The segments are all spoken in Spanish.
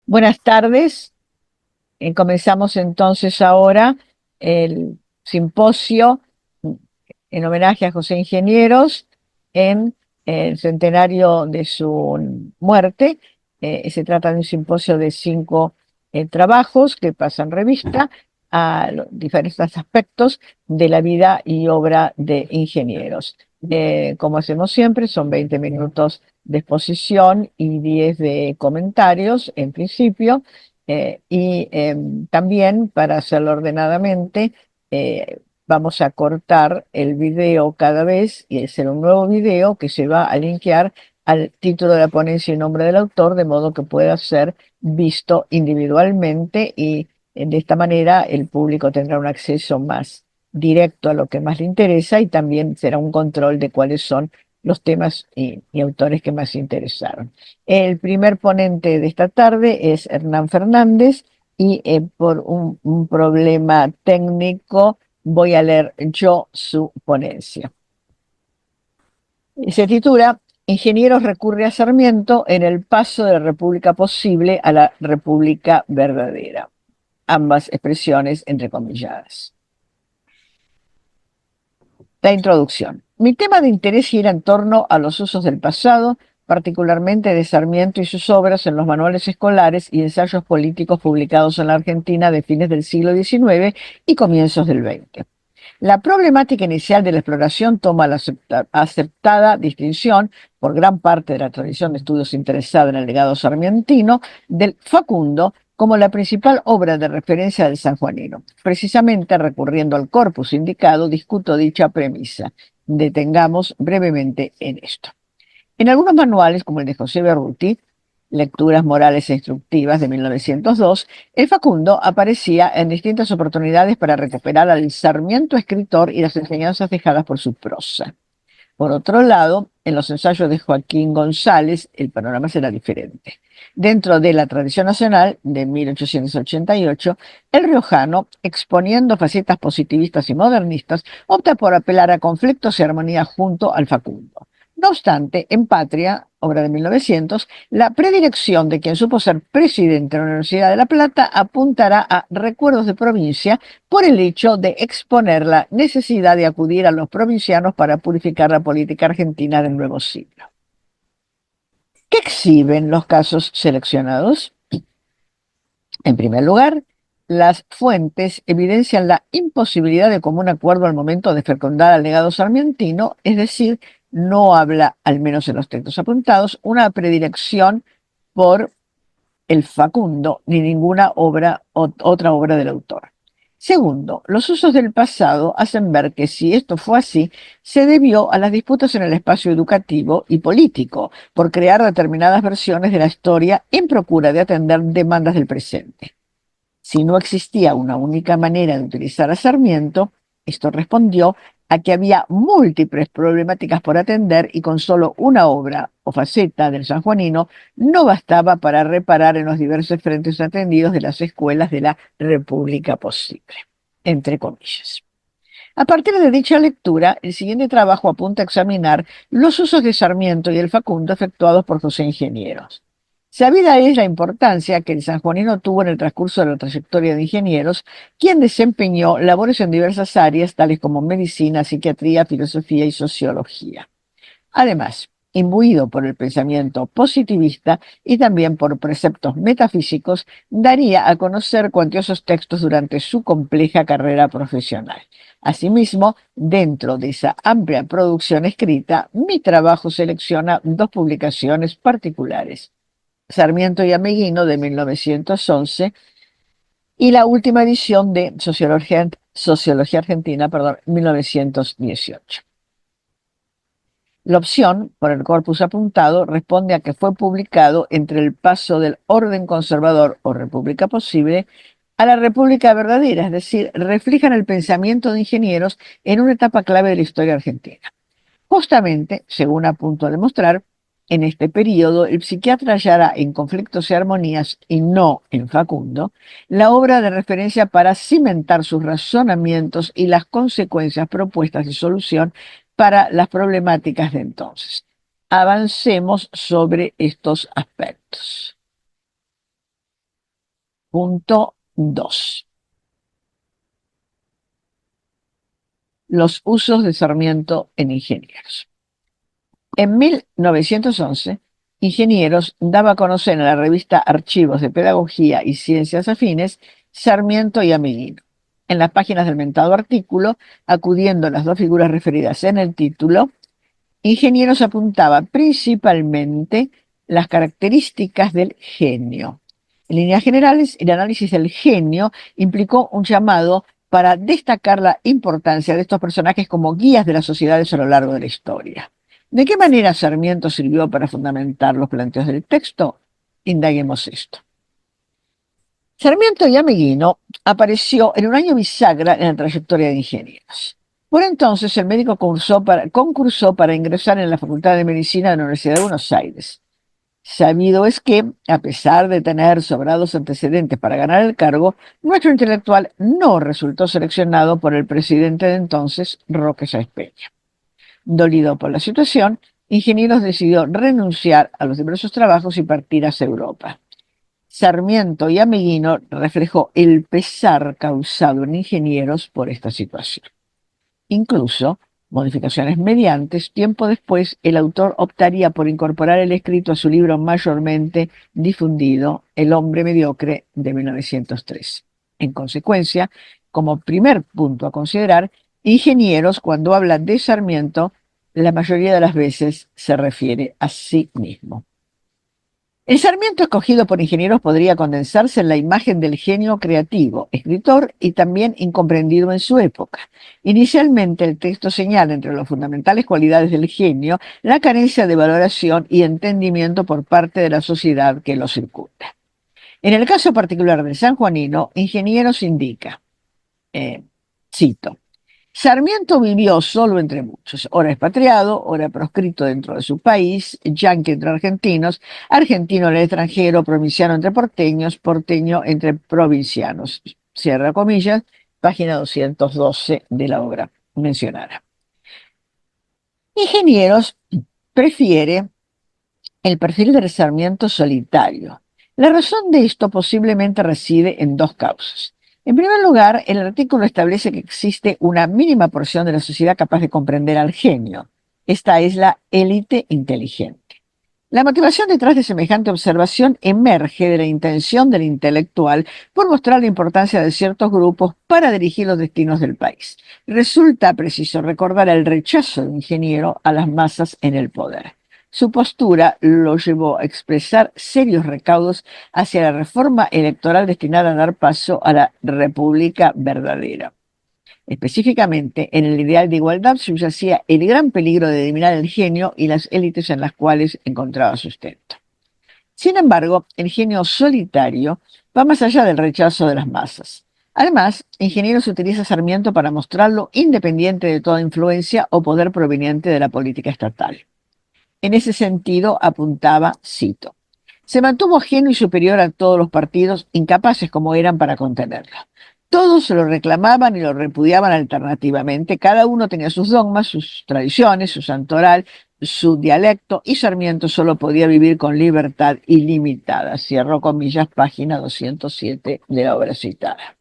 Buenas tardes. Comenzamos entonces ahora el simposio en homenaje a José Ingenieros en el centenario de su muerte. Se trata de un simposio de 5 trabajos que pasan revista a los diferentes aspectos de la vida y obra de Ingenieros. Como hacemos siempre, son 20 minutos de exposición y 10 de comentarios en principio. También, para hacerlo ordenadamente, vamos a cortar el video cada vez y hacer un nuevo video que se va a linkear al título de la ponencia y nombre del autor, de modo que pueda ser visto individualmente y de esta manera el público tendrá un acceso más directo a lo que más le interesa y también será un control de cuáles son los temas y autores que más interesaron. El primer ponente de esta tarde es Hernán Fernández y por un problema técnico voy a leer yo su ponencia. Se titula Ingenieros recurre a Sarmiento en el paso de la República posible a la República verdadera. Ambas expresiones entrecomilladas. La introducción. Mi tema de interés gira en torno a los usos del pasado, particularmente de Sarmiento y sus obras en los manuales escolares y ensayos políticos publicados en la Argentina de fines del siglo XIX y comienzos del XX. La problemática inicial de la exploración toma la aceptada distinción por gran parte de la tradición de estudios interesada en el legado sarmientino del Facundo como la principal obra de referencia del sanjuanino. Precisamente recurriendo al corpus indicado, discuto dicha premisa. Detengamos brevemente en esto. En algunos manuales, como el de José Berruti, Lecturas Morales e Instructivas de 1902, el Facundo aparecía en distintas oportunidades para recuperar al Sarmiento escritor y las enseñanzas dejadas por su prosa. Por otro lado, en los ensayos de Joaquín González, el panorama será diferente. Dentro de la tradición nacional de 1888, el riojano, exponiendo facetas positivistas y modernistas, opta por apelar a conflictos y armonía junto al Facundo. No obstante, en Patria, obra de 1900, la predilección de quien supo ser presidente de la Universidad de La Plata apuntará a Recuerdos de Provincia por el hecho de exponer la necesidad de acudir a los provincianos para purificar la política argentina del nuevo siglo. ¿Qué exhiben los casos seleccionados? En primer lugar, las fuentes evidencian la imposibilidad de común acuerdo al momento de fecundar al legado sarmientino, es decir, no habla, al menos en los textos apuntados, una predilección por el Facundo ni ninguna otra obra del autor. Segundo, los usos del pasado hacen ver que si esto fue así, se debió a las disputas en el espacio educativo y político por crear determinadas versiones de la historia en procura de atender demandas del presente. Si no existía una única manera de utilizar a Sarmiento, esto respondió a que había múltiples problemáticas por atender y con solo una obra o faceta del sanjuanino no bastaba para reparar en los diversos frentes atendidos de las escuelas de la República posible, entre comillas. A partir de dicha lectura, el siguiente trabajo apunta a examinar los usos de Sarmiento y el Facundo efectuados por José Ingenieros. Sabida es la importancia que el sanjuanino tuvo en el transcurso de la trayectoria de Ingenieros, quien desempeñó labores en diversas áreas, tales como medicina, psiquiatría, filosofía y sociología. Además, imbuido por el pensamiento positivista y también por preceptos metafísicos, daría a conocer cuantiosos textos durante su compleja carrera profesional. Asimismo, dentro de esa amplia producción escrita, mi trabajo selecciona 2 publicaciones particulares: Sarmiento y Ameguino, de 1911, y la última edición de Sociología Argentina, 1918. La opción, por el corpus apuntado, responde a que fue publicado entre el paso del orden conservador o república posible a la república verdadera, es decir, reflejan el pensamiento de Ingenieros en una etapa clave de la historia argentina. Justamente, según apunto a demostrar, en este periodo el psiquiatra hallará en Conflictos y Armonías, y no en Facundo, la obra de referencia para cimentar sus razonamientos y las consecuencias propuestas de solución para las problemáticas de entonces. Avancemos sobre estos aspectos. Punto 2. Los usos de Sarmiento en ingenieros. En 1911, Ingenieros daba a conocer en la revista Archivos de Pedagogía y Ciencias Afines Sarmiento y Ameguino. En las páginas del mentado artículo, acudiendo a las dos figuras referidas en el título, Ingenieros apuntaba principalmente las características del genio. En líneas generales, el análisis del genio implicó un llamado para destacar la importancia de estos personajes como guías de las sociedades a lo largo de la historia. ¿De qué manera Sarmiento sirvió para fundamentar los planteos del texto? Indaguemos esto. Sarmiento y Ameguino apareció en un año bisagra en la trayectoria de Ingenieros. Por entonces, el médico concursó para ingresar en la Facultad de Medicina de la Universidad de Buenos Aires. Sabido es que, a pesar de tener sobrados antecedentes para ganar el cargo, nuestro intelectual no resultó seleccionado por el presidente de entonces, Roque Sáenz Peña. Dolido por la situación, Ingenieros decidió renunciar a los diversos trabajos y partir hacia Europa. Sarmiento y Ameguino reflejó el pesar causado en Ingenieros por esta situación. Incluso, modificaciones mediantes, tiempo después, el autor optaría por incorporar el escrito a su libro mayormente difundido, El hombre mediocre, de 1903. En consecuencia, como primer punto a considerar, Ingenieros, cuando habla de Sarmiento, la mayoría de las veces se refiere a sí mismo. El Sarmiento escogido por Ingenieros podría condensarse en la imagen del genio creativo, escritor y también incomprendido en su época. Inicialmente el texto señala entre las fundamentales cualidades del genio la carencia de valoración y entendimiento por parte de la sociedad que lo circunda. En el caso particular del sanjuanino, Ingenieros indica, cito, Sarmiento vivió solo entre muchos, ora expatriado, ora proscrito dentro de su país, yanqui entre argentinos, argentino en el extranjero, provinciano entre porteños, porteño entre provincianos. Cierra comillas, página 212 de la obra mencionada. Ingenieros prefiere el perfil del Sarmiento solitario. La razón de esto posiblemente reside en dos causas. En primer lugar, el artículo establece que existe una mínima porción de la sociedad capaz de comprender al genio. Esta es la élite inteligente. La motivación detrás de semejante observación emerge de la intención del intelectual por mostrar la importancia de ciertos grupos para dirigir los destinos del país. Resulta preciso recordar el rechazo de Ingeniero a las masas en el poder. Su postura lo llevó a expresar serios recaudos hacia la reforma electoral destinada a dar paso a la república verdadera. Específicamente, en el ideal de igualdad subyacía el gran peligro de eliminar el genio y las élites en las cuales encontraba sustento. Sin embargo, el genio solitario va más allá del rechazo de las masas. Además, Ingenieros utiliza Sarmiento para mostrarlo independiente de toda influencia o poder proveniente de la política estatal. En ese sentido, apuntaba, cito, se mantuvo ajeno y superior a todos los partidos, incapaces como eran para contenerlo. Todos lo reclamaban y lo repudiaban alternativamente. Cada uno tenía sus dogmas, sus tradiciones, su santoral, su dialecto, y Sarmiento solo podía vivir con libertad ilimitada. Cierro comillas, página 207 de la obra citada.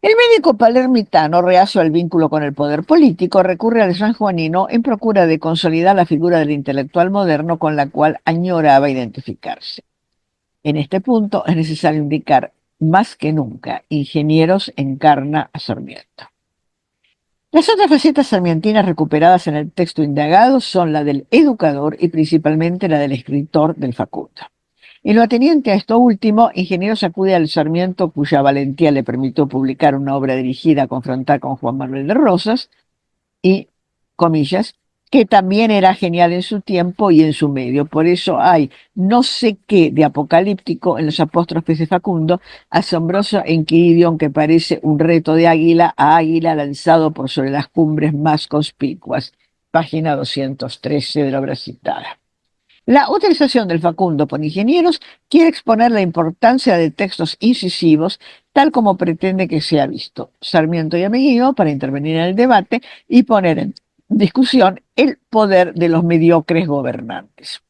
El médico palermitano, reacio al vínculo con el poder político, recurre al sanjuanino en procura de consolidar la figura del intelectual moderno con la cual añoraba identificarse. En este punto es necesario indicar, más que nunca, Ingenieros encarna a Sarmiento. Las otras facetas sarmientinas recuperadas en el texto indagado son la del educador y principalmente la del escritor del Facundo. En lo ateniente a esto último, Ingenieros acude al Sarmiento cuya valentía le permitió publicar una obra dirigida a confrontar con Juan Manuel de Rosas y, comillas, que también era genial en su tiempo y en su medio. Por eso hay no sé qué de apocalíptico en los apóstrofes de Facundo, asombroso enquiridión que parece un reto de águila a águila lanzado por sobre las cumbres más conspicuas. Página 213 de la obra citada. La utilización del Facundo por Ingenieros quiere exponer la importancia de textos incisivos, tal como pretende que sea visto Sarmiento y Ameguino, para intervenir en el debate y poner en discusión el poder de los mediocres gobernantes.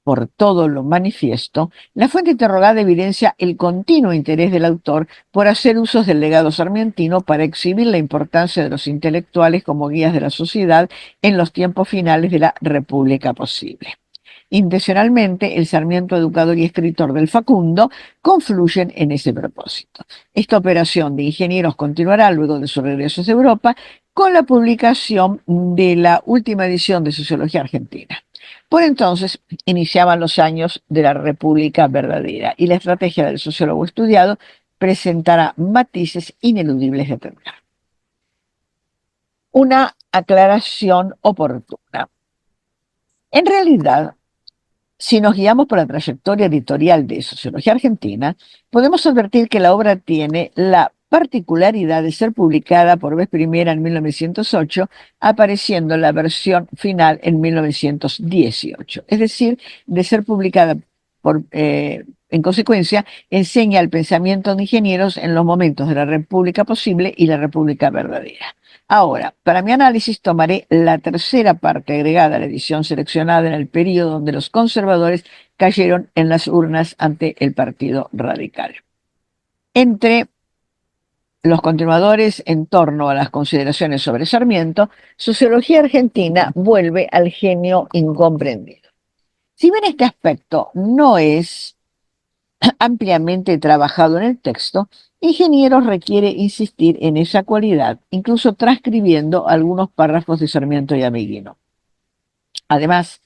por todo lo manifiesto, la fuente interrogada evidencia el continuo interés del autor por hacer usos del legado sarmientino para exhibir la importancia de los intelectuales como guías de la sociedad en los tiempos finales de la República posible. Intencionalmente, el Sarmiento educador y escritor del Facundo confluyen en ese propósito. Esta operación de ingenieros continuará luego de su regreso a Europa con la publicación de la última edición de Sociología Argentina. Por entonces iniciaban los años de la República verdadera y la estrategia del sociólogo estudiado presentará matices ineludibles de terminar. Una aclaración oportuna. En realidad, si nos guiamos por la trayectoria editorial de Sociología Argentina, podemos advertir que la obra tiene la particularidad de ser publicada por vez primera en 1908, apareciendo la versión final en 1918. Es decir, de ser publicada en consecuencia, enseña el pensamiento de ingenieros en los momentos de la República posible y la República verdadera. Ahora, para mi análisis tomaré la tercera parte agregada a la edición seleccionada en el periodo donde los conservadores cayeron en las urnas ante el Partido Radical. Entre los continuadores en torno a las consideraciones sobre Sarmiento, Sociología Argentina vuelve al genio incomprendido. Si bien este aspecto no es ampliamente trabajado en el texto, Ingenieros requiere insistir en esa cualidad, incluso transcribiendo algunos párrafos de Sarmiento y Ameguino. Además,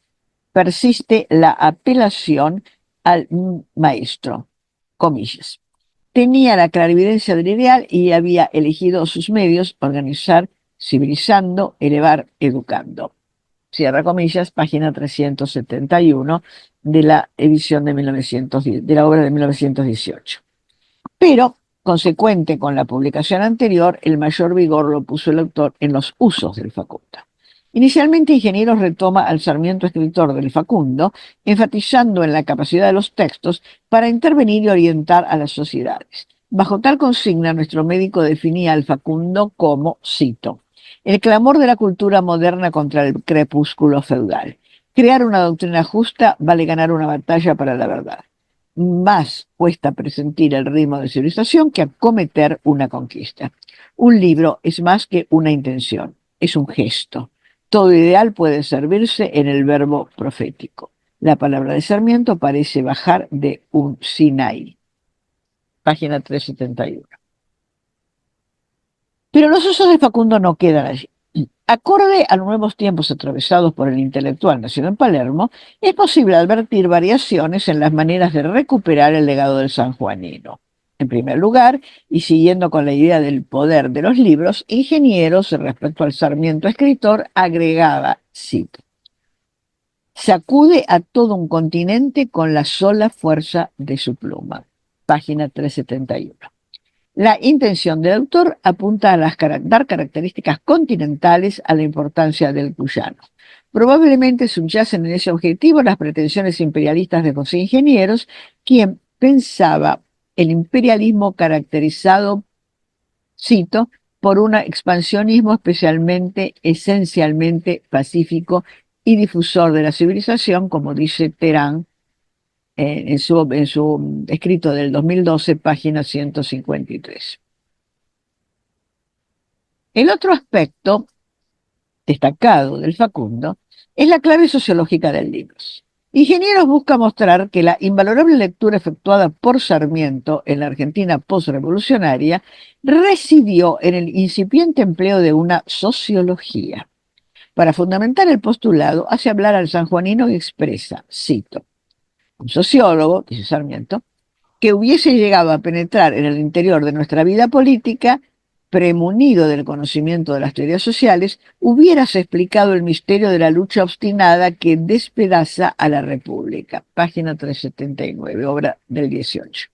persiste la apelación al maestro, comillas. Tenía la clarividencia del ideal y había elegido sus medios: organizar, civilizando, elevar, educando. Cierra comillas, página 371 de la edición de 1910, de la obra de 1918. Pero, consecuente con la publicación anterior, el mayor vigor lo puso el autor en los usos del Facundo. Inicialmente, Ingenieros retoma al Sarmiento escritor del Facundo, enfatizando en la capacidad de los textos para intervenir y orientar a las sociedades. Bajo tal consigna, nuestro médico definía al Facundo como, cito, el clamor de la cultura moderna contra el crepúsculo feudal. Crear una doctrina justa vale ganar una batalla para la verdad. Más cuesta presentir el ritmo de civilización que acometer una conquista. Un libro es más que una intención, es un gesto. Todo ideal puede servirse en el verbo profético. La palabra de Sarmiento parece bajar de un Sinai. Página 371. Pero los usos de Facundo no quedan allí. Acorde a los nuevos tiempos atravesados por el intelectual nacido en Palermo, es posible advertir variaciones en las maneras de recuperar el legado del sanjuanino. En primer lugar, y siguiendo con la idea del poder de los libros, Ingenieros, respecto al Sarmiento escritor, agregaba, cito, sacude a todo un continente con la sola fuerza de su pluma. Página 371. La intención del autor apunta a dar características continentales a la importancia del cuyano. Probablemente subyacen en ese objetivo las pretensiones imperialistas de José Ingenieros, quien pensaba el imperialismo caracterizado, cito, por un expansionismo esencialmente pacífico y difusor de la civilización, como dice Terán en su escrito del 2012, página 153. El otro aspecto destacado del Facundo es la clave sociológica del libro. Ingenieros busca mostrar que la invalorable lectura efectuada por Sarmiento en la Argentina postrevolucionaria residió en el incipiente empleo de una sociología. Para fundamentar el postulado, hace hablar al sanjuanino y expresa, cito, un sociólogo, dice Sarmiento, que hubiese llegado a penetrar en el interior de nuestra vida política, premunido del conocimiento de las teorías sociales, hubieras explicado el misterio de la lucha obstinada que despedaza a la República. Página 379, obra del 18.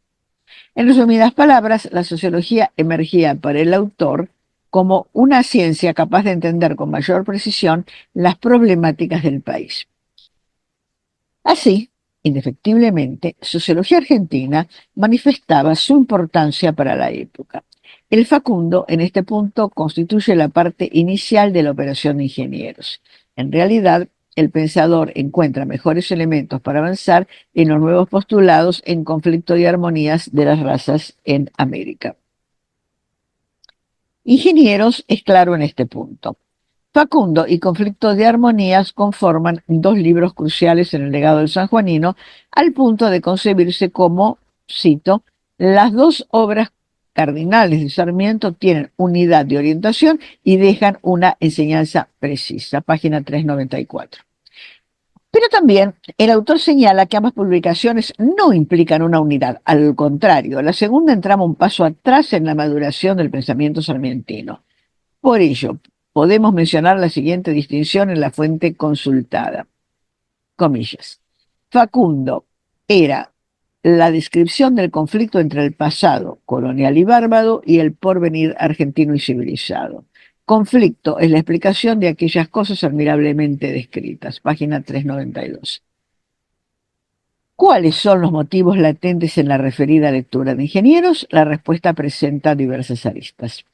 En resumidas palabras, la sociología emergía para el autor como una ciencia capaz de entender con mayor precisión las problemáticas del país. Así, indefectiblemente, Sociología Argentina manifestaba su importancia para la época. El Facundo, en este punto, constituye la parte inicial de la operación de Ingenieros. En realidad, el pensador encuentra mejores elementos para avanzar en los nuevos postulados en conflicto y armonías de las razas en América. Ingenieros es claro en este punto. Facundo y Conflicto de Armonías conforman dos libros cruciales en el legado del sanjuanino, al punto de concebirse como, cito, las dos obras cardinales de Sarmiento tienen unidad de orientación y dejan una enseñanza precisa. Página 394. Pero también el autor señala que ambas publicaciones no implican una unidad, al contrario, la segunda entraba un paso atrás en la maduración del pensamiento sarmientino. Por ello, podemos mencionar la siguiente distinción en la fuente consultada. Comillas. Facundo era la descripción del conflicto entre el pasado colonial y bárbaro y el porvenir argentino y civilizado. Conflicto es la explicación de aquellas cosas admirablemente descritas. Página 392. ¿Cuáles son los motivos latentes en la referida lectura de Ingenieros? La respuesta presenta diversas aristas.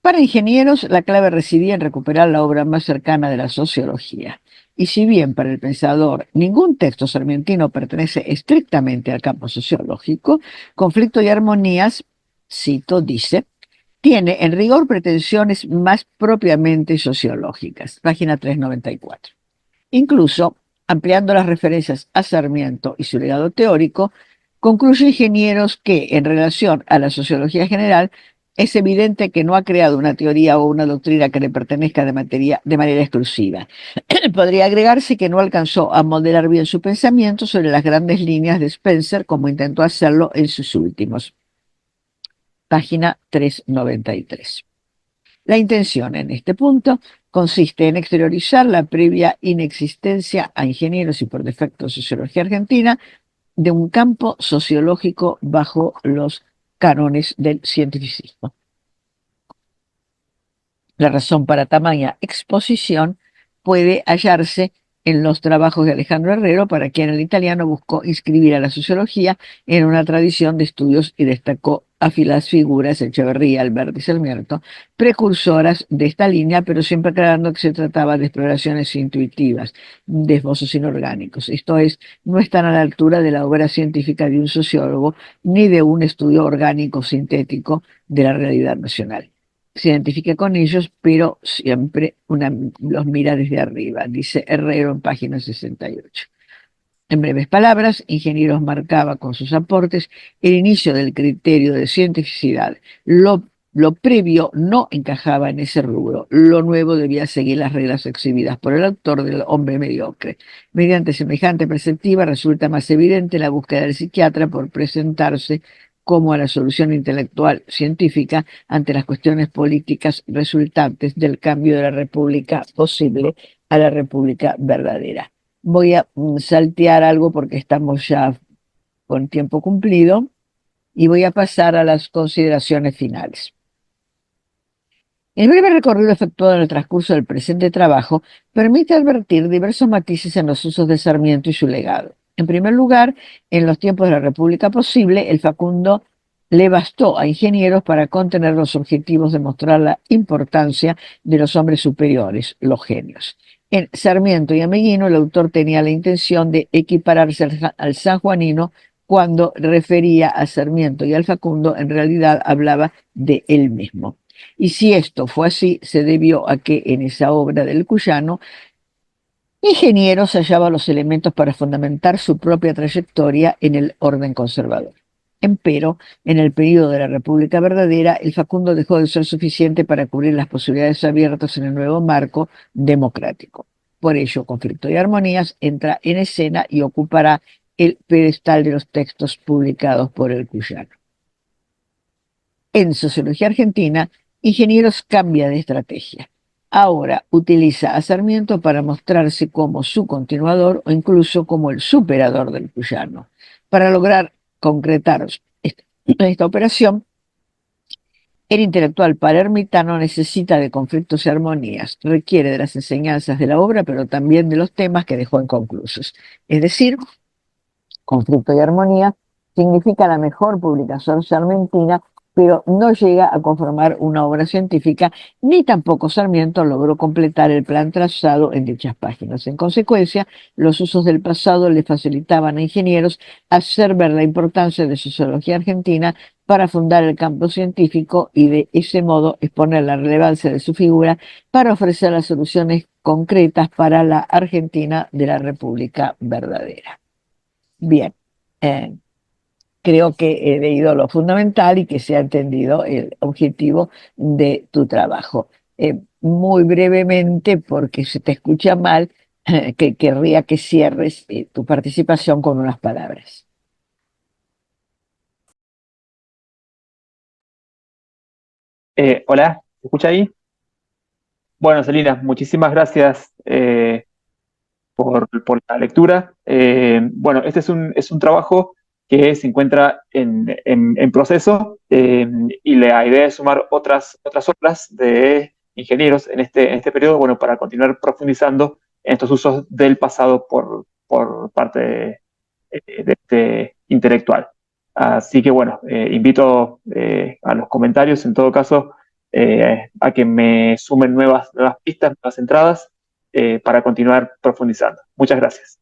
Para Ingenieros, la clave residía en recuperar la obra más cercana de la sociología. Y si bien para el pensador ningún texto sarmientino pertenece estrictamente al campo sociológico, Conflicto y Armonías, cito, dice, tiene en rigor pretensiones más propiamente sociológicas. Página 394. Incluso, ampliando las referencias a Sarmiento y su legado teórico, concluye Ingenieros que, en relación a la sociología general, es evidente que no ha creado una teoría o una doctrina que le pertenezca de manera exclusiva. Podría agregarse que no alcanzó a modelar bien su pensamiento sobre las grandes líneas de Spencer, como intentó hacerlo en sus últimos. Página 393. La intención en este punto consiste en exteriorizar la previa inexistencia a Ingenieros y por defecto sociología argentina de un campo sociológico bajo los cánones del cientificismo. La razón para tamaña exposición puede hallarse en los trabajos de Alejandro Herrero, para quien el italiano buscó inscribir a la sociología en una tradición de estudios y destacó a las figuras Echeverría, Alberti y Sarmiento, precursoras de esta línea, pero siempre aclarando que se trataba de exploraciones intuitivas, de esbozos inorgánicos. Esto es, no están a la altura de la obra científica de un sociólogo ni de un estudio orgánico sintético de la realidad nacional. Se identifica con ellos, pero siempre los mira desde arriba, dice Herrero en página 68. En breves palabras, Ingenieros marcaba con sus aportes el inicio del criterio de cientificidad. Lo previo no encajaba en ese rubro. Lo nuevo debía seguir las reglas exhibidas por el autor del hombre mediocre. Mediante semejante perspectiva resulta más evidente la búsqueda del psiquiatra por presentarse como a la solución intelectual científica ante las cuestiones políticas resultantes del cambio de la república posible a la república verdadera. Voy a saltear algo porque estamos ya con tiempo cumplido y voy a pasar a las consideraciones finales. El breve recorrido efectuado en el transcurso del presente trabajo permite advertir diversos matices en los usos de Sarmiento y su legado. En primer lugar, en los tiempos de la República posible, el Facundo le bastó a Ingenieros para contener los objetivos de mostrar la importancia de los hombres superiores, los genios. En Sarmiento y Ameguino, el autor tenía la intención de equipararse al sanjuanino. Cuando refería a Sarmiento y al Facundo, en realidad hablaba de él mismo. Y si esto fue así, se debió a que en esa obra del Cuyano, Ingenieros hallaba los elementos para fundamentar su propia trayectoria en el orden conservador. Empero, en el período de la República verdadera, el Facundo dejó de ser suficiente para cubrir las posibilidades abiertas en el nuevo marco democrático. Por ello, Conflicto y Armonías entra en escena y ocupará el pedestal de los textos publicados por el Cuyano. En Sociología Argentina, Ingenieros cambia de estrategia. Ahora utiliza a Sarmiento para mostrarse como su continuador o incluso como el superador del Cuyano. Para lograr concretar esta operación, el intelectual palermitano necesita de conflictos y armonías, requiere de las enseñanzas de la obra, pero también de los temas que dejó inconclusos. Es decir, Conflicto y Armonía significa la mejor publicación sarmentina pero no llega a conformar una obra científica, ni tampoco Sarmiento logró completar el plan trazado en dichas páginas. En consecuencia, los usos del pasado le facilitaban a ingenieros hacer ver la importancia de sociología argentina para fundar el campo científico y de ese modo exponer la relevancia de su figura para ofrecer las soluciones concretas para la Argentina de la República verdadera. Bien, eh, creo que he leído lo fundamental y que se ha entendido el objetivo de tu trabajo. Muy brevemente, porque se te escucha mal, que querría que cierres tu participación con unas palabras. Hola, ¿me escucha ahí? Bueno, Celina, muchísimas gracias por la lectura. Bueno, este es un trabajo que se encuentra en proceso y la idea es sumar otras obras de ingenieros en este periodo, bueno, para continuar profundizando en estos usos del pasado por parte de este intelectual. Así que bueno, invito a los comentarios, en todo caso, a que me sumen nuevas pistas, nuevas entradas para continuar profundizando. Muchas gracias.